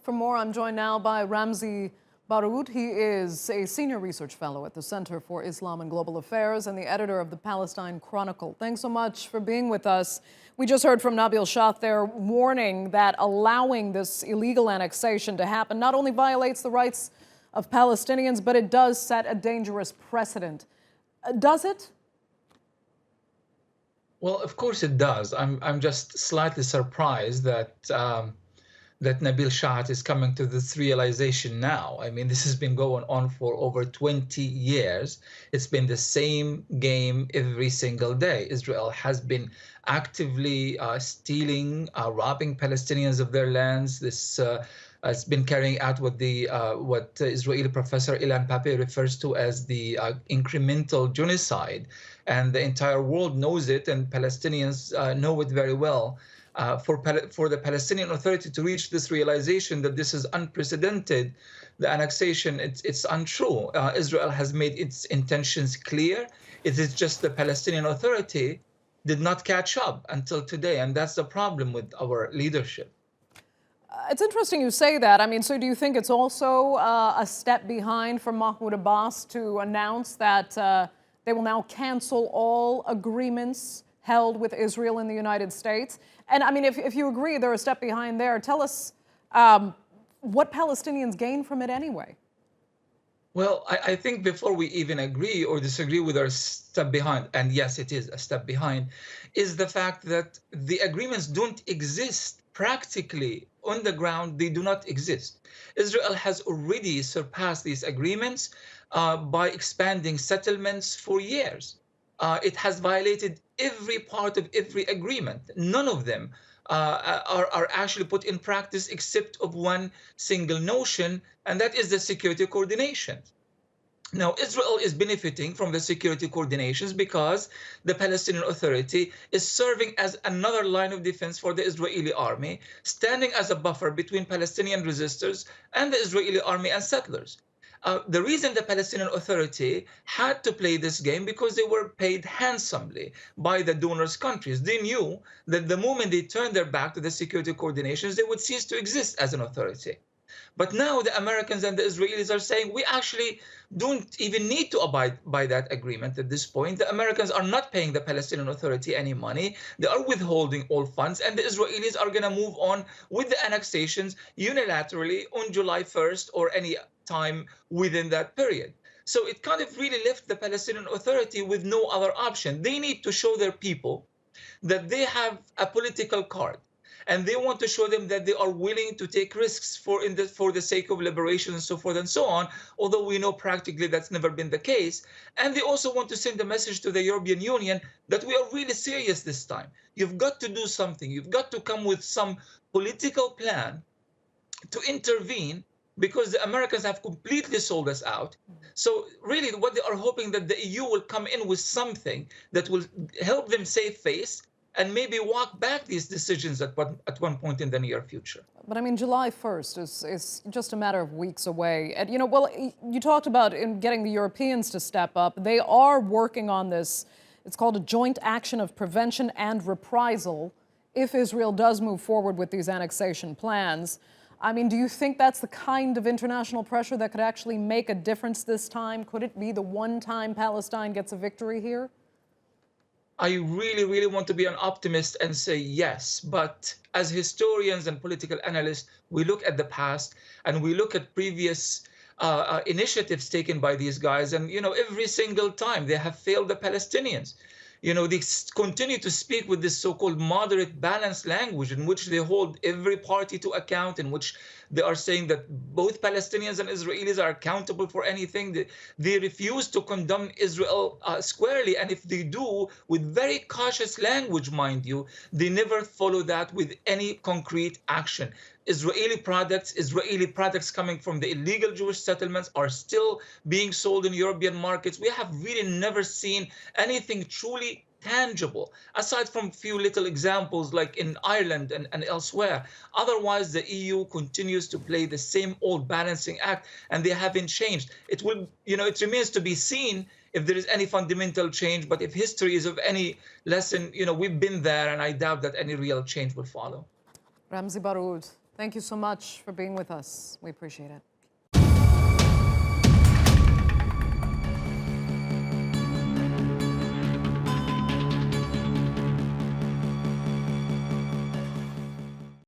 For more, I'm joined now by Ramzy Baroud. He is a senior research fellow at the Center for Islam and Global Affairs and the editor of the Palestine Chronicle. Thanks so much for being with us. We just heard from Nabil Shah there warning that allowing this illegal annexation to happen not only violates the rights of Palestinians, but it does set a dangerous precedent. Does it? Well, of course it does. I'm just slightly surprised that that Nabil Shah is coming to this realization now. I mean, this has been going on for over 20 years. It's been the same game every single day. Israel has been actively stealing, robbing Palestinians of their lands. This has been carrying out what Israeli professor Ilan Pappé refers to as the incremental genocide. And the entire world knows it, and Palestinians know it very well. For the Palestinian Authority to reach this realization that this is unprecedented, the annexation, it's untrue. Israel has made its intentions clear. It is just the Palestinian Authority did not catch up until today, and that's the problem with our leadership. It's interesting you say that. I mean, so do you think it's also a step behind for Mahmoud Abbas to announce that they will now cancel all agreements held with Israel in the United States? And I mean, if you agree they're a step behind there, tell us what Palestinians gain from it anyway. Well, I think before we even agree or disagree with our step behind, and yes, it is a step behind, is the fact that the agreements don't exist practically on the ground. They do not exist. Israel has already surpassed these agreements by expanding settlements for years. It has violated every part of every agreement. None of them are actually put in practice except of one single notion, and that is the security coordination. Now, Israel is benefiting from the security coordinations because the Palestinian Authority is serving as another line of defense for the Israeli army, standing as a buffer between Palestinian resistors and the Israeli army and settlers. The reason the Palestinian Authority had to play this game because they were paid handsomely by the donors' countries. They knew that the moment they turned their back to the security coordinations, they would cease to exist as an authority. But now the Americans and the Israelis are saying we actually don't even need to abide by that agreement at this point. The Americans are not paying the Palestinian Authority any money. They are withholding all funds, and the Israelis are going to move on with the annexations unilaterally on July 1st or any time within that period. So it kind of really left the Palestinian Authority with no other option. They need to show their people that they have a political card, and they want to show them that they are willing to take risks for the sake of liberation and so forth and so on, although we know practically that's never been the case. And they also want to send a message to the European Union that we are really serious this time. You've got to do something. You've got to come with some political plan to intervene, because the Americans have completely sold us out. So really what they are hoping that the EU will come in with something that will help them save face and maybe walk back these decisions at one point in the near future. But I mean, July 1st is just a matter of weeks away. And, well, you talked about in getting the Europeans to step up. They are working on this. It's called a joint action of prevention and reprisal if Israel does move forward with these annexation plans. I mean, do you think that's the kind of international pressure that could actually make a difference this time? Could it be the one time Palestine gets a victory here? I really, really want to be an optimist and say yes. But as historians and political analysts, we look at the past and we look at previous initiatives taken by these guys. And, every single time they have failed the Palestinians. They continue to speak with this so-called moderate, balanced language in which they hold every party to account, in which they are saying that both Palestinians and Israelis are accountable for anything. They refuse to condemn Israel squarely. And if they do, with very cautious language, mind you, they never follow that with any concrete action. Israeli products coming from the illegal Jewish settlements are still being sold in European markets. We have really never seen anything truly tangible, aside from a few little examples like in Ireland and elsewhere. Otherwise, the EU continues to play the same old balancing act, and they haven't changed. It remains to be seen if there is any fundamental change, but if history is of any lesson, we've been there, and I doubt that any real change will follow. Ramzy Baroud. Thank you so much for being with us. We appreciate it.